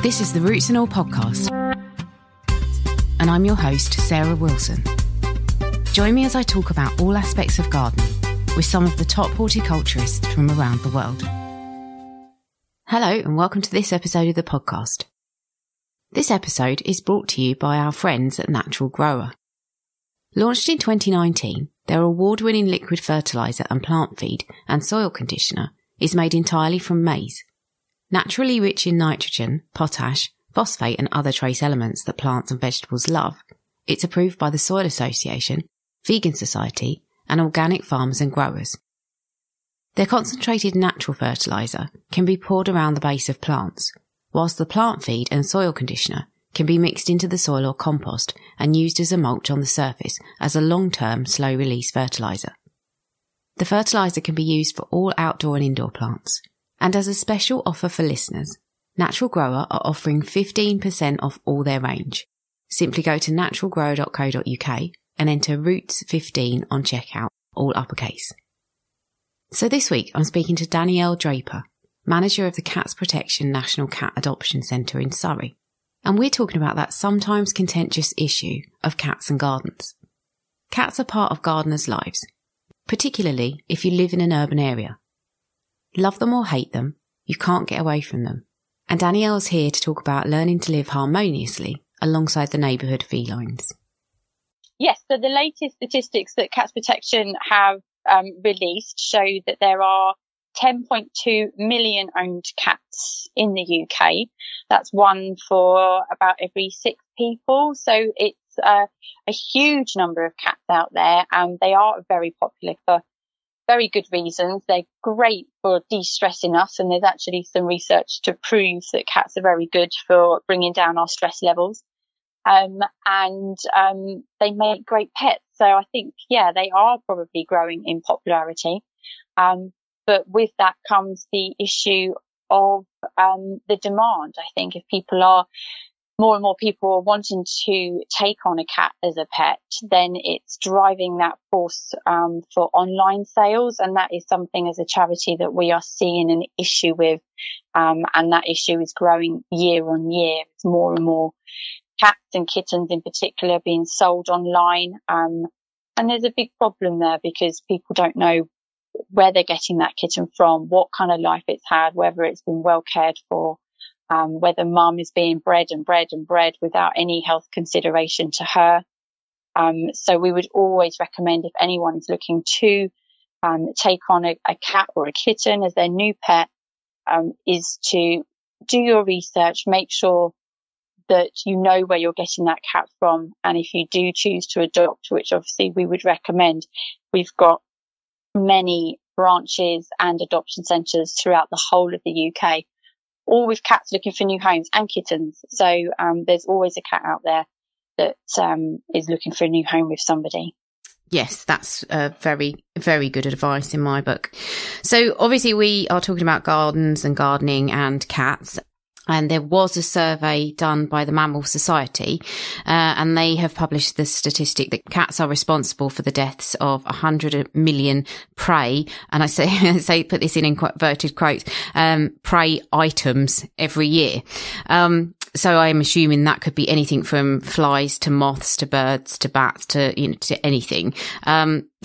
This is the Roots and All podcast, and I'm your host, Sarah Wilson. Join me as I talk about all aspects of gardening with some of the top horticulturists from around the world. Hello, and welcome to this episode of the podcast. This episode is brought to you by our friends at Natural Grower. Launched in 2019, their award-winning liquid fertiliser and plant feed and soil conditioner is made entirely from maize. Naturally rich in nitrogen, potash, phosphate and other trace elements that plants and vegetables love, it's approved by the Soil Association, Vegan Society and organic farmers and growers. Their concentrated natural fertiliser can be poured around the base of plants, whilst the plant feed and soil conditioner can be mixed into the soil or compost and used as a mulch on the surface as a long-term slow-release fertiliser. The fertiliser can be used for all outdoor and indoor plants. And as a special offer for listeners, Natural Grower are offering 15% off all their range. Simply go to naturalgrower.co.uk and enter Roots15 on checkout, all uppercase. So this week I'm speaking to Danielle Draper, manager of the Cats Protection National Cat Adoption Centre in Surrey. And we're talking about that sometimes contentious issue of cats and gardens. Cats are part of gardeners' lives, particularly if you live in an urban area. Love them or hate them, you can't get away from them. And Danielle's here to talk about learning to live harmoniously alongside the neighbourhood felines. Yes, so the latest statistics that Cats Protection have released show that there are 10.2 million owned cats in the UK. That's one for about every 6 people. So it's a huge number of cats out there, and they are very popular for very good reasons. They're great for de-stressing us, and there's actually some research to prove that cats are very good for bringing down our stress levels. And they make great pets. So I think, they are probably growing in popularity. But with that comes the issue of the demand. I think if more and more people are wanting to take on a cat as a pet, then it's driving that force for online sales. And that is something as a charity that we are seeing an issue with. And that issue is growing year on year. It's more and more cats and kittens in particular being sold online. And there's a big problem there because people don't know where they're getting that kitten from, what kind of life it's had, whether it's been well cared for. Whether mum is being bred without any health consideration to her. So we would always recommend, if anyone is looking to take on a cat or a kitten as their new pet, is to do your research, make sure that you know where you're getting that cat from. And if you do choose to adopt, which obviously we would recommend, we've got many branches and adoption centres throughout the whole of the UK. All with cats looking for new homes and kittens. So there's always a cat out there that is looking for a new home with somebody. Yes, that's very, very good advice in my book. So obviously we are talking about gardens and gardening and cats. And there was a survey done by the Mammal Society, and they have published the statistic that cats are responsible for the deaths of 100 million prey, and I say put this in inverted quotes, prey items every year. So I'm assuming that could be anything from flies to moths to birds to bats to anything.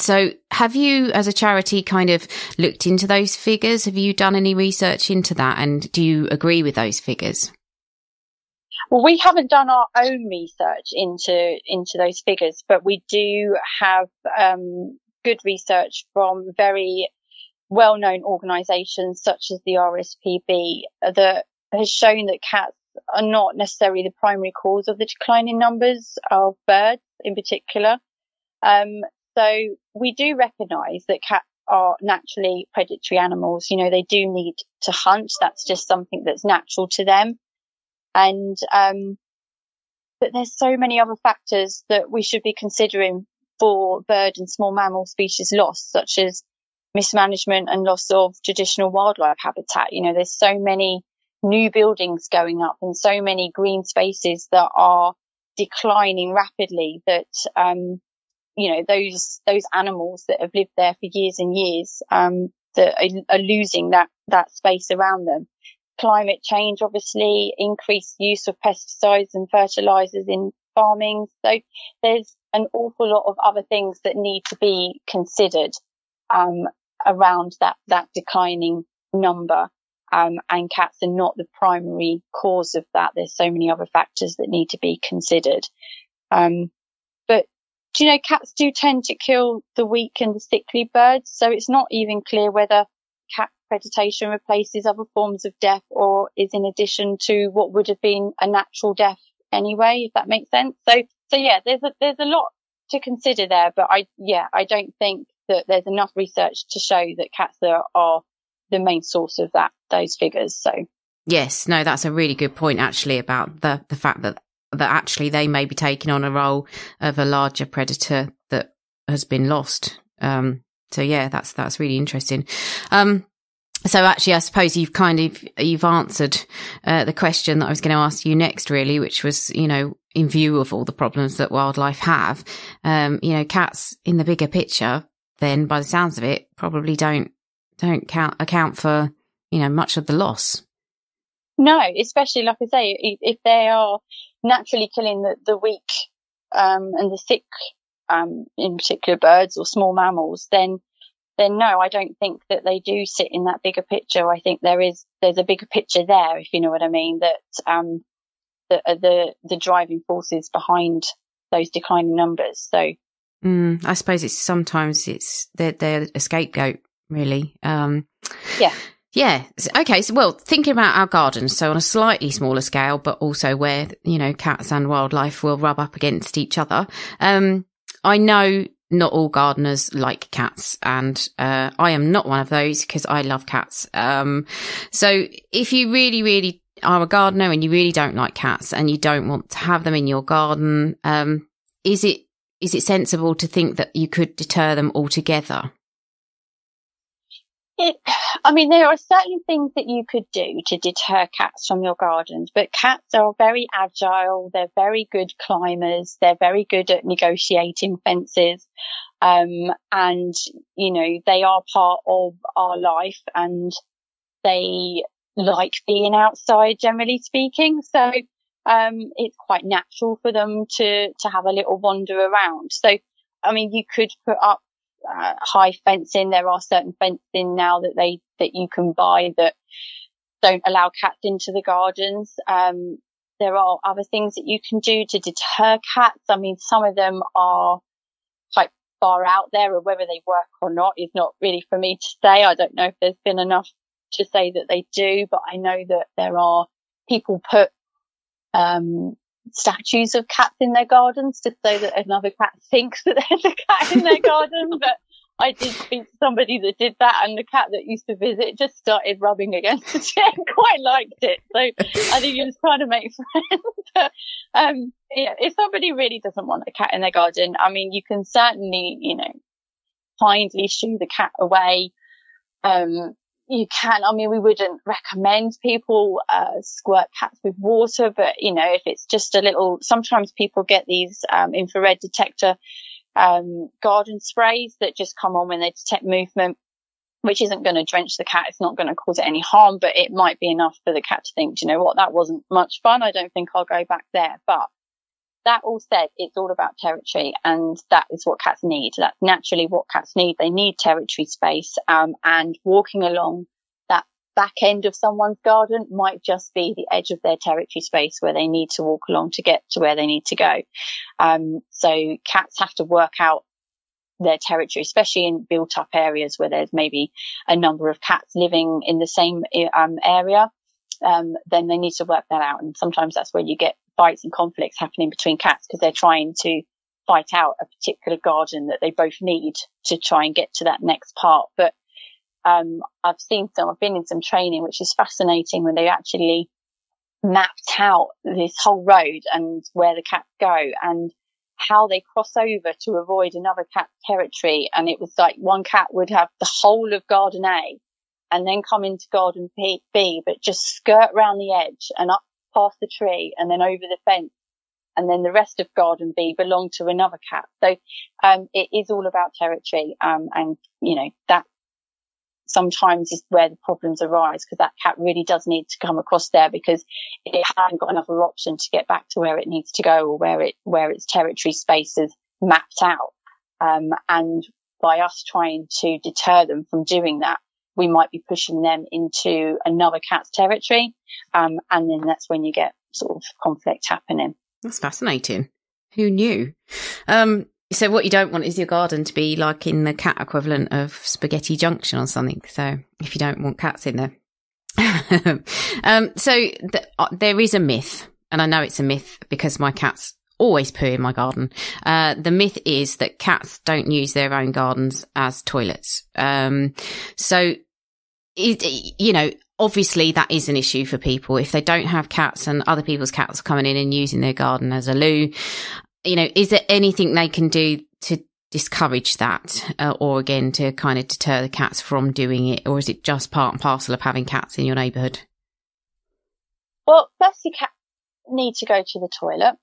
So have you, as a charity, kind of looked into those figures? Have you done any research into that? And do you agree with those figures? Well, we haven't done our own research into those figures, but we do have good research from very well-known organisations such as the RSPB that has shown that cats are not necessarily the primary cause of the decline in numbers of birds in particular. So we do recognise that cats are naturally predatory animals. They do need to hunt. That's just something that's natural to them. And but there's so many other factors that we should be considering for bird and small mammal species loss, such as mismanagement and loss of traditional wildlife habitat. There's so many new buildings going up and so many green spaces that are declining rapidly that those animals that have lived there for years and years that are losing that space around them. climate change, obviously, increased use of pesticides and fertilizers in farming. So there's an awful lot of other things that need to be considered around that declining number. And cats are not the primary cause of that. There's so many other factors that need to be considered. But do you know, cats do tend to kill the weak and the sickly birds. So it's not even clear whether cat predation replaces other forms of death or is in addition to what would have been a natural death anyway, if that makes sense. So yeah, there's a lot to consider there, but I don't think that there's enough research to show that cats are the main source of those figures. So yes, no, that's a really good point actually, about the fact that actually they may be taking on a role of a larger predator that has been lost. So yeah, that's really interesting. So actually, I suppose you've answered the question that I was going to ask you next, really, which was, you know, in view of all the problems that wildlife have, you know, cats in the bigger picture, then by the sounds of it, probably don't account for, you know, much of the loss. No, especially like I say, if they are naturally killing the weak and the sick, in particular birds or small mammals, then no, I don't think that they do sit in that bigger picture. I think there's a bigger picture there, if you know what I mean, that the driving forces behind those declining numbers. So I suppose they're a scapegoat, really. Yeah. Okay. So, well, thinking about our gardens, so on a slightly smaller scale, but also where, you know, cats and wildlife will rub up against each other. I know not all gardeners like cats, and I am not one of those because I love cats. So if you really, really are a gardener and you really don't like cats and you don't want to have them in your garden, is it sensible to think that you could deter them altogether? There are certain things that you could do to deter cats from your gardens, but cats are very agile. They're very good climbers. They're very good at negotiating fences. And, you know, they are part of our life and they like being outside, generally speaking. So, it's quite natural for them to have a little wander around. So, you could put up high fencing. There are certain fencing now that you can buy that don't allow cats into the gardens. There are other things that you can do to deter cats. Some of them are quite far out there, or whether they work or not is not really for me to say. I don't know if there's been enough to say that they do, but I know that there are people put statues of cats in their gardens just so that another cat thinks that there's a cat in their garden. But I did speak to somebody that did that, and the cat that used to visit just started rubbing against the chair and quite liked it. So I think he was trying to make friends. But, if somebody really doesn't want a cat in their garden, you can certainly, you know, kindly shoo the cat away. You can, we wouldn't recommend people squirt cats with water, but, you know, if it's just a little, sometimes people get these infrared detector garden sprays that just come on when they detect movement, which isn't going to drench the cat. It's not going to cause it any harm, but it might be enough for the cat to think, do you know what, that wasn't much fun. I don't think I'll go back there. But that all said, it's all about territory, and that is what cats need. That's naturally what cats need. They need territory space, and walking along that back end of someone's garden might just be the edge of their territory space where they need to walk along to get to where they need to go. So cats have to work out their territory, especially in built up areas where there's maybe a number of cats living in the same area. Then they need to work that out, and sometimes that's where you get fights and conflicts happening between cats because they're trying to fight out a particular garden that they both need to try and get to that next part. But I've been in some training, which is fascinating, when they actually mapped out this whole road and where the cats go and how they cross over to avoid another cat's territory. And it was like one cat would have the whole of garden A and then come into garden B, but just skirt round the edge and up past the tree and then over the fence. And then the rest of garden B belonged to another cat. So, it is all about territory. And, you know, that sometimes is where the problems arise, because that cat really does need to come across there because it hasn't got another option to get back to where it needs to go, or where its territory space is mapped out. And by us trying to deter them from doing that, we might be pushing them into another cat's territory. And then that's when you get sort of conflict happening. That's fascinating. Who knew? So what you don't want is your garden to be like in the cat equivalent of Spaghetti Junction or something. So if you don't want cats in there. There is a myth, and I know it's a myth because my cats always poo in my garden. The myth is that cats don't use their own gardens as toilets. Obviously that is an issue for people. If they don't have cats and other people's cats are coming in and using their garden as a loo, is there anything they can do to discourage that, or again, to kind of deter the cats from doing it? Or is it just part and parcel of having cats in your neighbourhood? Well, firstly, cats need to go to the toilet,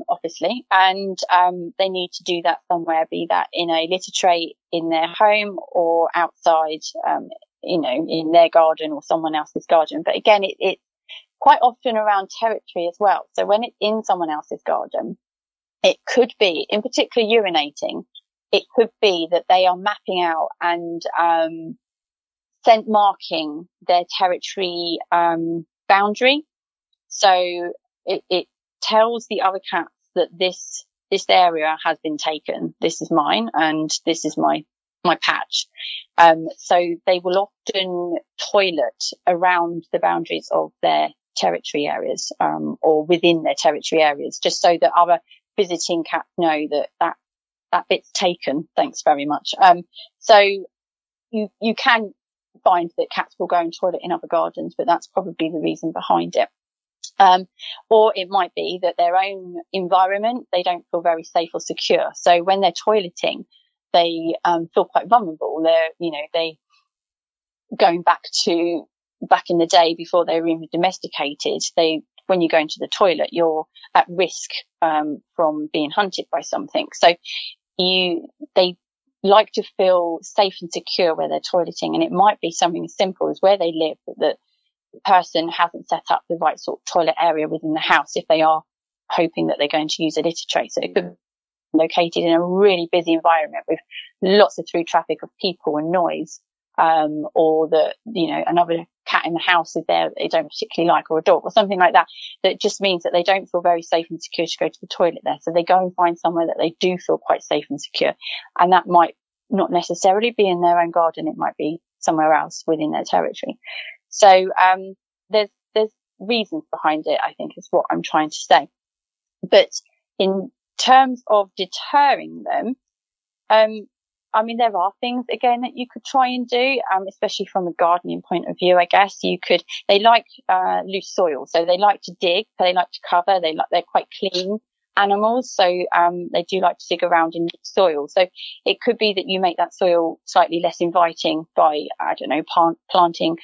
obviously, and they need to do that somewhere, be that in a litter tray in their home or outside, in their garden or someone else's garden. But again, it's quite often around territory as well. So when it's in someone else's garden, it could be, in particular urinating, it could be that they are mapping out and scent marking their territory boundary. So it tells the other cats that this area has been taken. This is mine, and this is my patch. So they will often toilet around the boundaries of their territory areas, or within their territory areas, just so that other visiting cats know that bit's taken. Thanks very much. So you can find that cats will go and toilet in other gardens, but that's probably the reason behind it. Or it might be that their own environment, they don't feel very safe or secure. So when they're toileting, they feel quite vulnerable. They going back in the day before they were even domesticated, when you go into the toilet, you're at risk from being hunted by something. So they like to feel safe and secure where they're toileting, and it might be something as simple as where they live, that the person hasn't set up the right sort of toilet area within the house if they are hoping that they're going to use a litter tray. So it could be located in a really busy environment with lots of through traffic of people and noise, or that, another cat in the house is there that they don't particularly like, or a dog or something like that. That just means that they don't feel very safe and secure to go to the toilet there. So they go and find somewhere that they do feel quite safe and secure. And that might not necessarily be in their own garden. It might be somewhere else within their territory. So, there's reasons behind it, I think, is what I'm trying to say. But in terms of deterring them, there are things, again, that you could try and do, especially from a gardening point of view, I guess. They like, loose soil. So they like to dig, they like to cover, they're quite clean animals. So, they do like to dig around in soil. So it could be that you make that soil slightly less inviting by, planting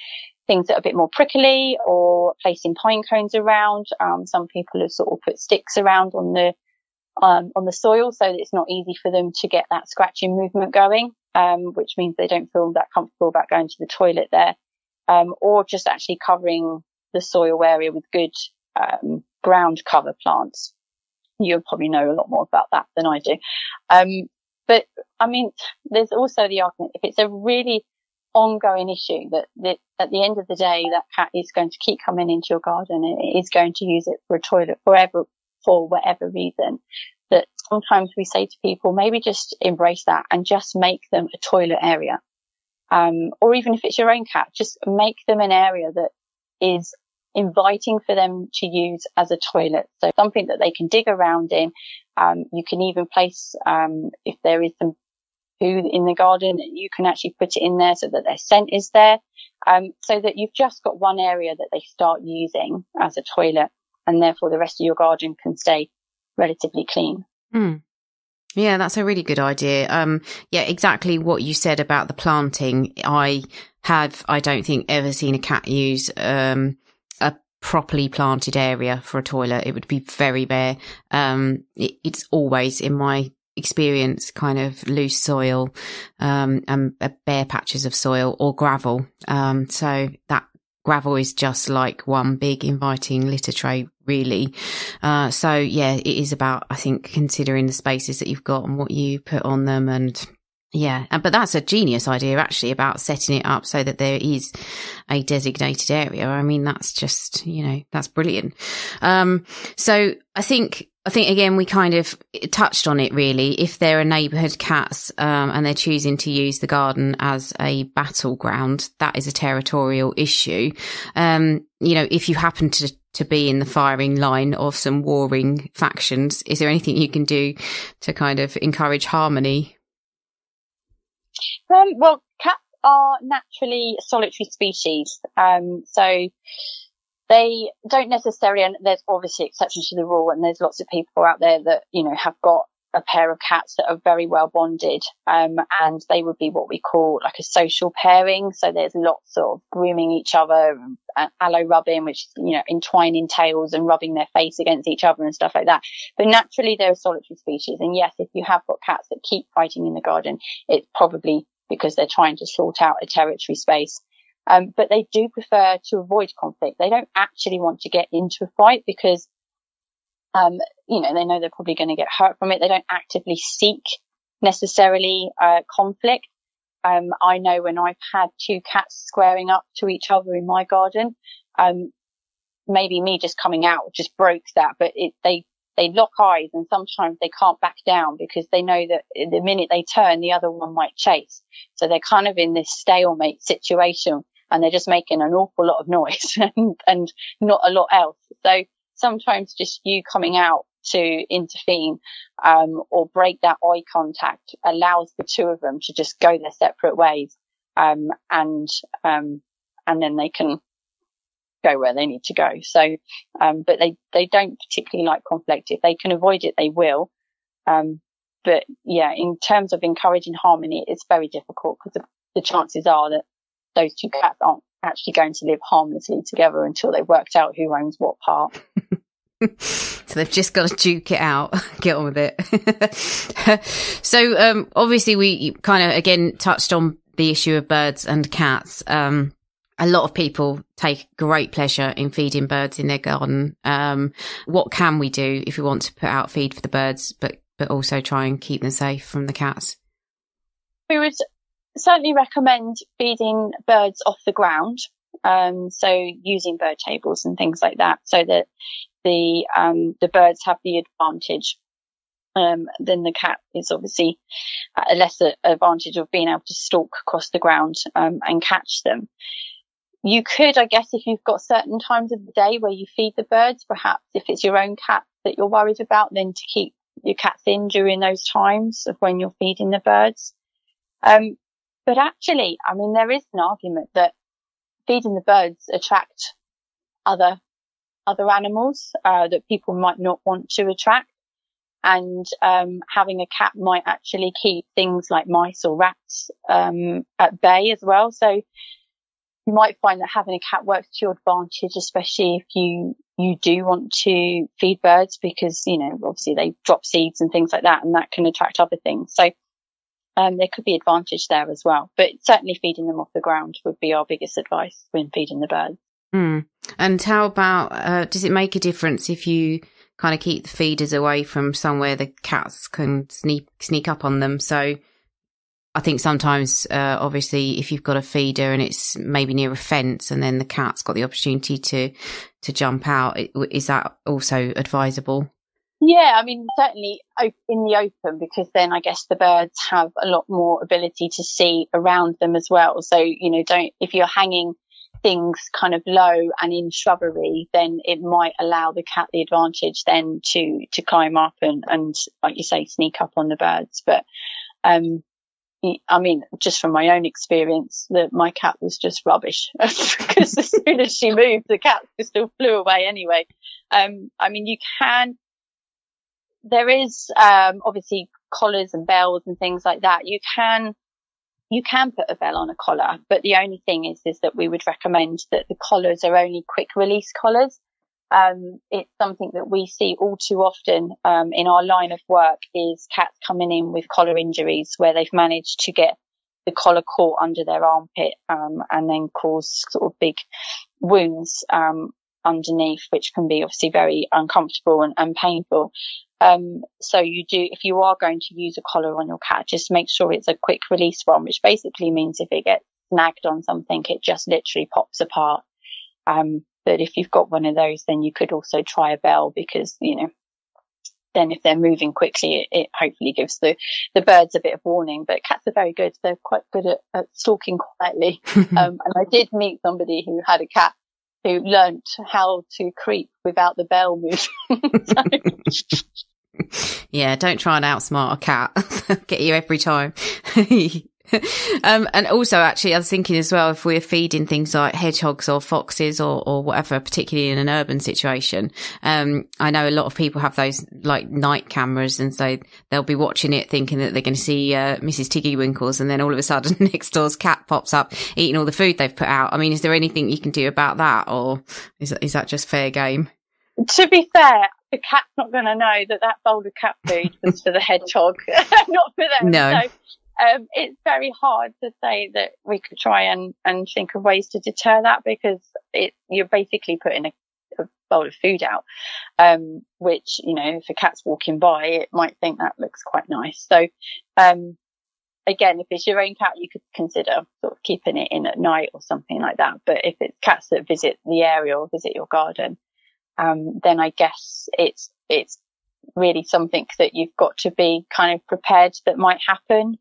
things that are a bit more prickly, or placing pine cones around. Some people have sort of put sticks around on the soil so that it's not easy for them to get that scratching movement going, which means they don't feel that comfortable about going to the toilet there. Or just actually covering the soil area with good ground cover plants. You'll probably know a lot more about that than I do. But there's also the argument, if it's a really ongoing issue that at the end of the day, that cat is going to keep coming into your garden and it is going to use it for a toilet for whatever reason, that sometimes we say to people, maybe just embrace that and just make them a toilet area. Or even if it's your own cat, just make them an area that is inviting for them to use as a toilet. So something that they can dig around in. You can even place, if there is some food in the garden, you can actually put it in there so that their scent is there, so that you've just got one area that they start using as a toilet, and therefore the rest of your garden can stay relatively clean. Yeah, that's a really good idea. Exactly what you said about the planting. I don't think ever seen a cat use a properly planted area for a toilet. It would be very bare. It's always in my experience kind of loose soil, and bare patches of soil or gravel. So that gravel is just like one big inviting litter tray, really. So yeah, it is about, I think, considering the spaces that you've got and what you put on them. And yeah, but that's a genius idea, actually, about setting it up so that there is a designated area. I mean, that's just, that's brilliant. So I think again, we kind of touched on it, really. If there are neighbourhood cats, and they're choosing to use the garden as a battleground, that is a territorial issue. If you happen to be in the firing line of some warring factions, is there anything you can do to kind of encourage harmony? Well, cats are naturally a solitary species. So they don't necessarily, and there's obviously exceptions to the rule, and there's lots of people out there that, have got a pair of cats that are very well bonded, and they would be what we call like a social pairing. So there's lots of grooming each other, aloe rubbing, which is, entwining tails and rubbing their face against each other and stuff like that. But naturally they're a solitary species. And yes, if you have got cats that keep fighting in the garden, it's probably because they're trying to sort out a territory space. But they do prefer to avoid conflict. They don't actually want to get into a fight because, they know they're probably going to get hurt from it. They don't actively seek necessarily conflict. I know when I've had two cats squaring up to each other in my garden, maybe me just coming out just broke that, but they lock eyes, and sometimes they can't back down because they know that the minute they turn, the other one might chase. So they're kind of in this stalemate situation, and they're just making an awful lot of noise and not a lot else. So sometimes just you coming out to intervene, or break that eye contact allows the two of them to just go their separate ways. And then they can go where they need to go. So, but they don't particularly like conflict. If they can avoid it, they will. But yeah, in terms of encouraging harmony, it's very difficult because the chances are that those two cats aren't actually going to live harmlessly together until they've worked out who owns what part. So they've just got to duke it out, get on with it. So obviously we kind of again touched on the issue of birds and cats. A lot of people take great pleasure in feeding birds in their garden. What can we do if we want to put out feed for the birds, but also try and keep them safe from the cats? We would certainly recommend feeding birds off the ground. So using bird tables and things like that, so that the birds have the advantage. Then the cat is obviously at a lesser advantage of being able to stalk across the ground, and catch them. You could, I guess, if you've got certain times of the day where you feed the birds, perhaps if it's your own cat that you're worried about, then to keep your cats in during those times of when you're feeding the birds. But actually, I mean, there is an argument that feeding the birds attract other animals that people might not want to attract. And having a cat might actually keep things like mice or rats at bay as well. So you might find that having a cat works to your advantage, especially if you do want to feed birds, because, obviously they drop seeds and things like that, and that can attract other things. So there could be advantage there as well. But certainly feeding them off the ground would be our biggest advice when feeding the birds. And how about, does it make a difference if you kind of keep the feeders away from somewhere the cats can sneak up on them? So I think sometimes, obviously, if you've got a feeder and it's maybe near a fence and then the cat's got the opportunity to jump out, is that also advisable? Yeah, I mean, certainly in the open, because then I guess the birds have a lot more ability to see around them as well. So, if you're hanging things kind of low and in shrubbery, then it might allow the cat the advantage then to climb up and like you say, sneak up on the birds. But I mean, just from my own experience, that my cat was just rubbish because as soon as she moved, the cat still flew away anyway. I mean, there is obviously collars and bells and things like that. You can put a bell on a collar, but the only thing is that we would recommend that the collars are only quick release collars. It's something that we see all too often in our line of work, is cats coming in with collar injuries where they've managed to get the collar caught under their armpit and then cause sort of big wounds underneath, which can be obviously very uncomfortable and painful. So if you are going to use a collar on your cat, just make sure it's a quick release one, which basically means if it gets snagged on something, it just literally pops apart. But if you've got one of those, then you could also try a bell, because, then if they're moving quickly, it hopefully gives the birds a bit of warning. But cats are very good. They're quite good at stalking quietly. And I did meet somebody who had a cat who learnt how to creep without the bell moving. Yeah, don't try and outsmart a cat. Get you every time. And also, actually, I was thinking as well, if we're feeding things like hedgehogs or foxes or whatever, particularly in an urban situation, I know a lot of people have those like night cameras, and so they'll be watching it thinking that they're going to see Mrs. Tiggy Winkles, and then all of a sudden next door's cat pops up eating all the food they've put out. I mean, is there anything you can do about that, or is that just fair game? To be fair, the cat's not going to know that bowl of cat food was for the hedgehog, not for them. No. So, it's very hard to say that we could try and think of ways to deter that, because you're basically putting a bowl of food out, which, if a cat's walking by, it might think that looks quite nice. So, again, if it's your own cat, you could consider sort of keeping it in at night or something like that. But if it's cats that visit the area or visit your garden, then I guess it's really something that you've got to be kind of prepared that might happen,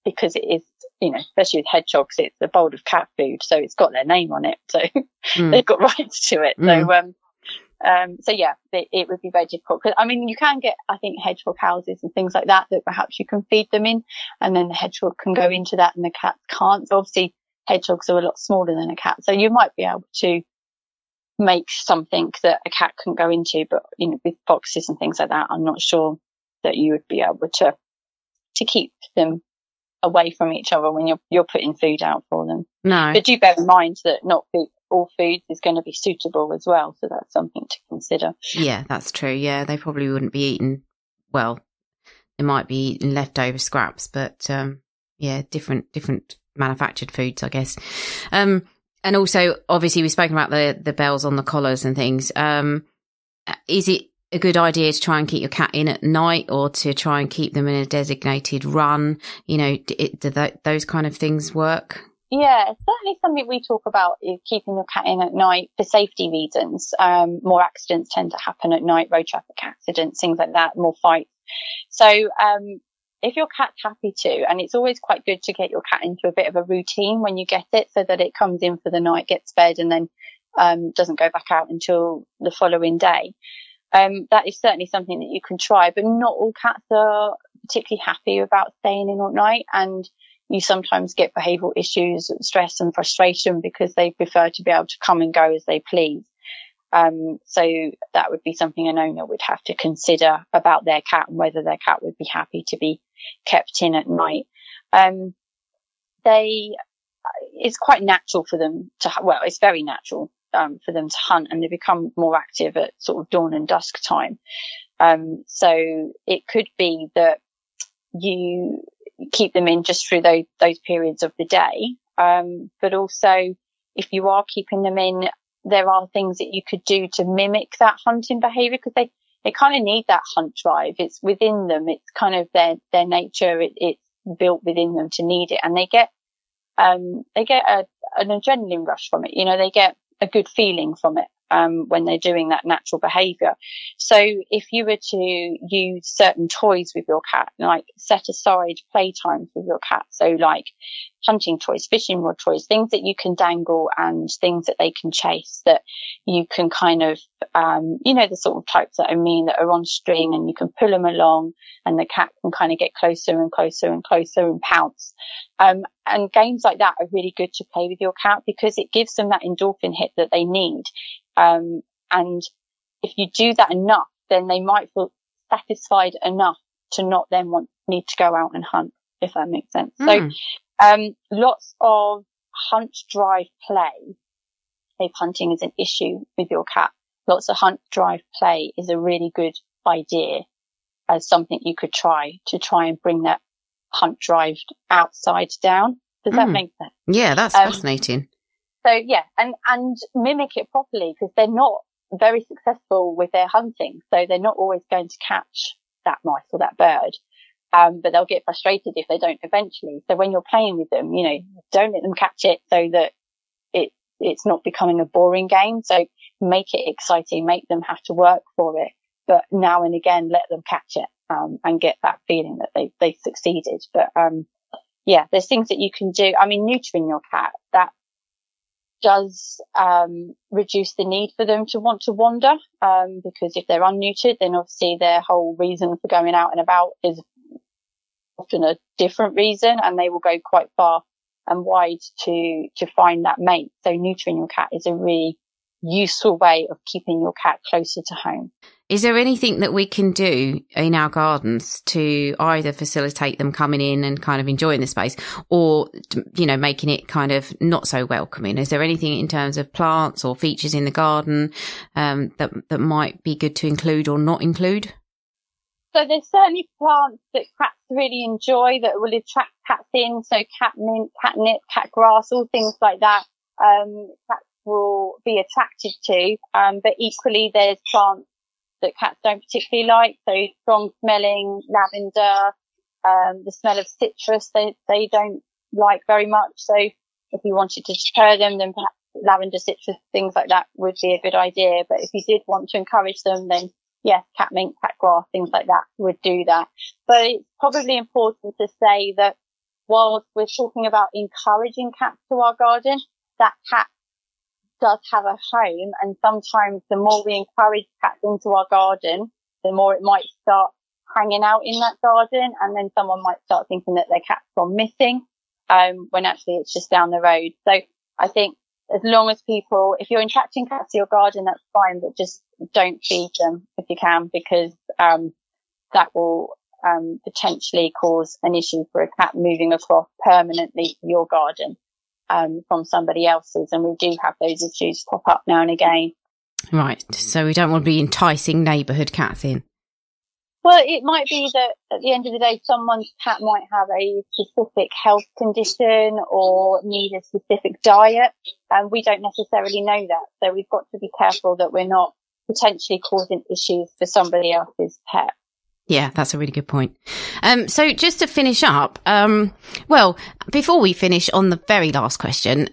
because it is, especially with hedgehogs, it's a bowl of cat food, so it's got their name on it, so they've got rights to it. So yeah, it would be very difficult, because I mean, you can get, I think, hedgehog houses and things like that perhaps you can feed them in, and then the hedgehog can go into that and the cat can't. So obviously hedgehogs are a lot smaller than a cat, so you might be able to make something that a cat can go into, but with foxes and things like that, I'm not sure that you would be able to keep them away from each other when you're putting food out for them. No, but do bear in mind that not all food is going to be suitable as well, so that's something to consider. Yeah, that's true. Yeah, they probably wouldn't be eating, well, they might be eating leftover scraps, but yeah, different manufactured foods, I guess. And also, obviously, we've spoken about the bells on the collars and things. Is it a good idea to try and keep your cat in at night, or to try and keep them in a designated run? Do those kind of things work? Yeah, certainly something we talk about is keeping your cat in at night for safety reasons. More accidents tend to happen at night, road traffic accidents, things like that, more fights. So, if your cat's happy to, and it's always quite good to get your cat into a bit of a routine when you get it, so that it comes in for the night, gets fed, and then doesn't go back out until the following day. That is certainly something that you can try, but not all cats are particularly happy about staying in all night, and you sometimes get behavioural issues, stress and frustration, because they prefer to be able to come and go as they please. So that would be something an owner would have to consider about their cat, and whether their cat would be happy to be kept in at night. It's quite natural for them it's very natural, for them to hunt, and they become more active at sort of dawn and dusk time. So it could be that you keep them in just through those periods of the day. But also, if you are keeping them in, there are things that you could do to mimic that hunting behaviour, because they kind of need that hunt drive. It's within them. It's kind of their nature. It's built within them to need it, and they get an adrenaline rush from it. They get a good feeling from it when they're doing that natural behaviour. So if you were to use certain toys with your cat, like set aside playtimes with your cat, so like hunting toys, fishing rod toys, things that you can dangle and things that they can chase, that you can kind of, the sort of types that that are on string, and you can pull them along and the cat can kind of get closer and closer and closer and pounce. And games like that are really good to play with your cat, because it gives them that endorphin hit that they need. And if you do that enough, then they might feel satisfied enough to not then need to go out and hunt, if that makes sense. So, lots of hunt drive play, if hunting is an issue with your cat, lots of hunt, drive, play is a really good idea as something you could try and bring that hunt, drive outside down. Does that make sense? Yeah, that's fascinating. So yeah, and mimic it properly, because they're not very successful with their hunting. So they're not always going to catch that mice or that bird. But they'll get frustrated if they don't eventually. So when you're playing with them, don't let them catch it, so that it's not becoming a boring game. So make it exciting, make them have to work for it. But now and again, let them catch it, and get that feeling that they succeeded. But, there's things that you can do. I mean, neutering your cat, that does, reduce the need for them to want to wander. Because if they're unneutered, then obviously their whole reason for going out and about is often a different reason, and they will go quite far and wide to find that mate. So neutering your cat is a really useful way of keeping your cat closer to home. Is there anything that we can do in our gardens to either facilitate them coming in and kind of enjoying the space, or, making it kind of not so welcoming? Is there anything in terms of plants or features in the garden that might be good to include or not include? So there's certainly plants that cats really enjoy that will attract cats in. So catmint, catnip, cat grass, all things like that. Cats will be attracted to. But equally, there's plants that cats don't particularly like. So strong smelling lavender, the smell of citrus, they don't like very much. So if you wanted to deter them, then perhaps lavender, citrus, things like that would be a good idea. But if you did want to encourage them, then yes, catmint, cat grass, things like that would do that. But it's probably important to say that whilst we're talking about encouraging cats to our garden, that cat does have a home, and sometimes the more we encourage cats into our garden, the more it might start hanging out in that garden, and then someone might start thinking that their cat's gone missing, when actually it's just down the road. So I think as long as if you're attracting cats to your garden, that's fine, but just don't feed them if you can, because that will potentially cause an issue for a cat moving across permanently your garden from somebody else's, and we do have those issues pop up now and again. Right, so we don't want to be enticing neighbourhood cats in. Well, it might be that at the end of the day, someone's cat might have a specific health condition or need a specific diet, and we don't necessarily know that. So we've got to be careful that we're not potentially causing issues for somebody else's pet. Yeah, that's a really good point. So just to finish up, before we finish on the very last question,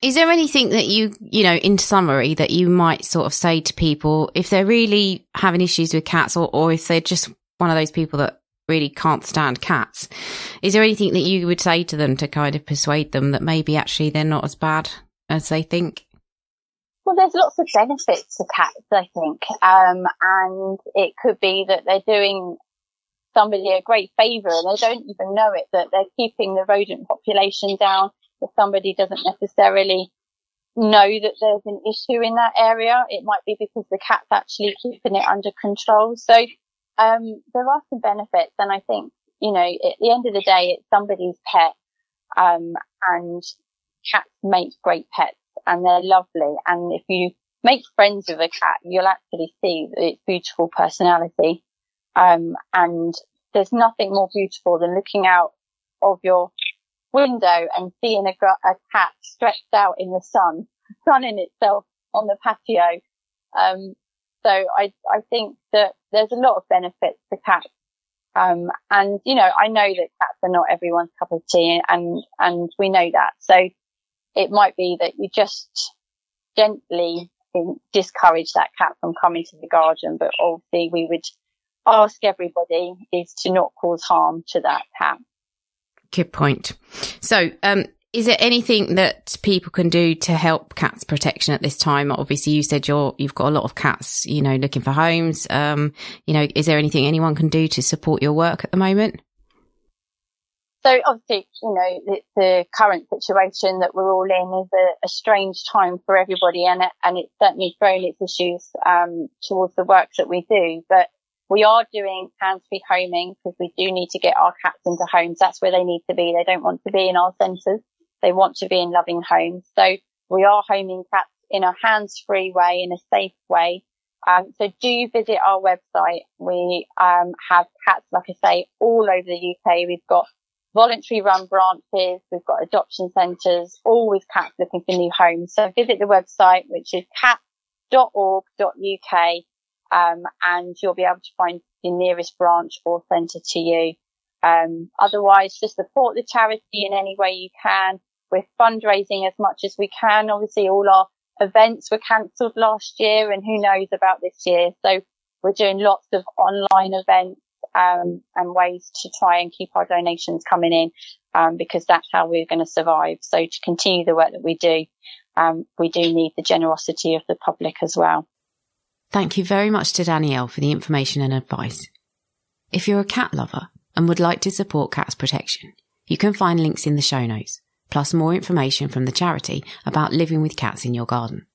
is there anything that you in summary, that you might sort of say to people if they're really having issues with cats, or if they're just one of those people that really can't stand cats? Is there anything that you would say to them to kind of persuade them that maybe actually they're not as bad as they think? Well, there's lots of benefits to cats, I think. And it could be that they're doing somebody a great favour and they don't even know it, that they're keeping the rodent population down. If somebody doesn't necessarily know that there's an issue in that area, it might be because the cat's actually keeping it under control. So there are some benefits, and I think, at the end of the day, it's somebody's pet, and cats make great pets, and they're lovely. And if you make friends with a cat, you'll actually see its beautiful personality. And there's nothing more beautiful than looking out of your window and seeing a cat stretched out in the sun, sunning itself on the patio. So I think that there's a lot of benefits to cats. And, I know that cats are not everyone's cup of tea, and we know that. So it might be that you just gently discourage that cat from coming to the garden. But obviously we would ask everybody is to not cause harm to that cat. Good point. So, is there anything that people can do to help cats protection at this time? Obviously, you said you've got a lot of cats, looking for homes. Is there anything anyone can do to support your work at the moment? So obviously, the current situation that we're all in is a strange time for everybody, and it's certainly thrown its issues towards the work that we do. But we are doing hands-free homing because we do need to get our cats into homes. That's where they need to be. They don't want to be in our centres. They want to be in loving homes. So we are homing cats in a hands-free way, in a safe way. So do visit our website. We have cats, like I say, all over the UK. We've got voluntary run branches, we've got adoption centres, all with cats looking for new homes. So visit the website, which is cat.org.uk, and you'll be able to find the nearest branch or centre to you. Otherwise, just support the charity in any way you can. We're fundraising as much as we can. Obviously, all our events were cancelled last year, and who knows about this year. So we're doing lots of online events and ways to try and keep our donations coming in, because that's how we're going to survive. So to continue the work that we do need the generosity of the public as well. Thank you very much to Danielle for the information and advice. If you're a cat lover and would like to support Cats Protection, you can find links in the show notes, plus more information from the charity about living with cats in your garden.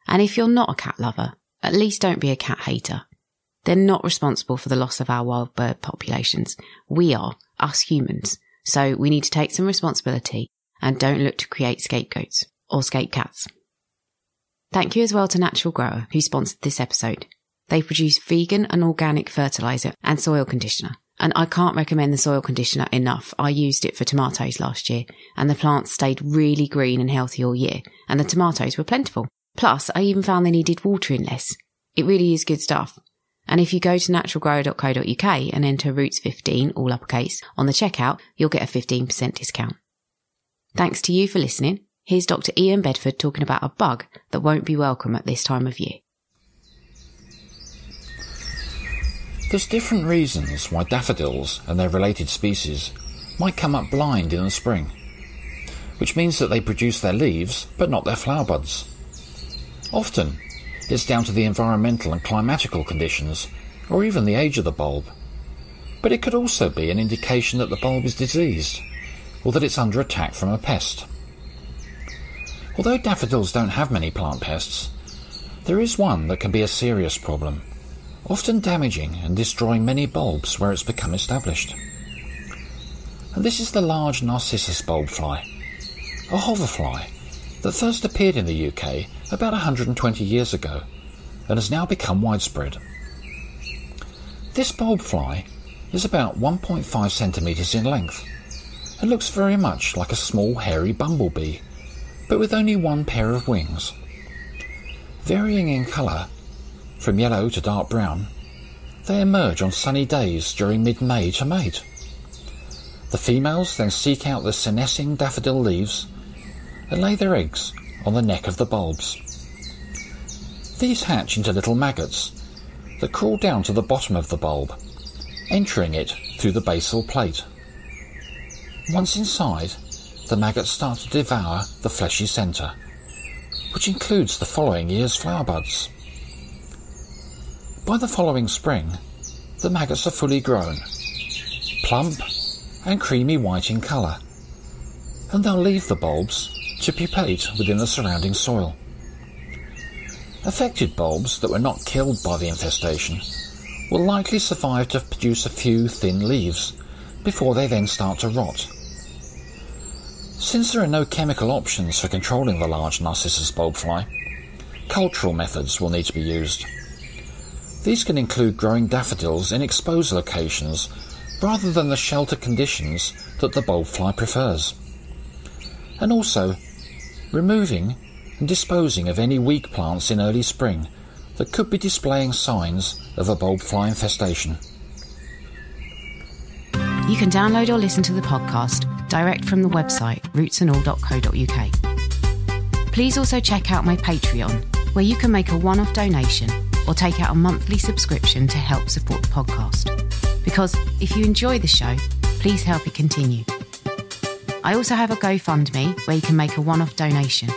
And if you're not a cat lover, at least don't be a cat hater. They're not responsible for the loss of our wild bird populations. We are, us humans. So we need to take some responsibility and don't look to create scapegoats or scape cats. Thank you as well to Natural Grower, who sponsored this episode. They produce vegan and organic fertiliser and soil conditioner. And I can't recommend the soil conditioner enough. I used it for tomatoes last year, and the plants stayed really green and healthy all year, and the tomatoes were plentiful. Plus, I even found they needed watering less. It really is good stuff. And if you go to naturalgrower.co.uk and enter Roots15, all uppercase, on the checkout, you'll get a 15% discount. Thanks to you for listening. Here's Dr. Ian Bedford talking about a bug that won't be welcome at this time of year. There's different reasons why daffodils and their related species might come up blind in the spring, which means that they produce their leaves but not their flower buds. Often, it's down to the environmental and climatical conditions, or even the age of the bulb. But it could also be an indication that the bulb is diseased, or that it's under attack from a pest. Although daffodils don't have many plant pests, there is one that can be a serious problem, often damaging and destroying many bulbs where it's become established. And this is the large Narcissus Bold Fly, a hoverfly that first appeared in the UK about 120 years ago and has now become widespread. This bulb fly is about 1.5 centimetres in length and looks very much like a small hairy bumblebee, but with only one pair of wings. Varying in colour, from yellow to dark brown, they emerge on sunny days during mid-May to mate. The females then seek out the senescing daffodil leaves and lay their eggs on the neck of the bulbs. These hatch into little maggots that crawl down to the bottom of the bulb, entering it through the basal plate. Once inside, the maggots start to devour the fleshy centre, which includes the following year's flower buds. By the following spring, the maggots are fully grown, plump and creamy white in colour, and they'll leave the bulbs to pupate within the surrounding soil. Affected bulbs that were not killed by the infestation will likely survive to produce a few thin leaves before they then start to rot. Since there are no chemical options for controlling the large Narcissus bulb fly, cultural methods will need to be used. These can include growing daffodils in exposed locations rather than the shelter conditions that the bulb fly prefers, and also removing and disposing of any weak plants in early spring that could be displaying signs of a bulb fly infestation. You can download or listen to the podcast direct from the website rootsandall.co.uk. Please also check out my Patreon, where you can make a one-off donation or take out a monthly subscription to help support the podcast. Because if you enjoy the show, please help it continue. I also have a GoFundMe where you can make a one-off donation.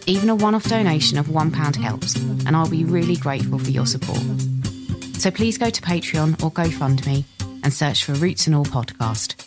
Even a one-off donation of £1 helps, and I'll be really grateful for your support. So please go to Patreon or GoFundMe and search for Roots and All Podcast.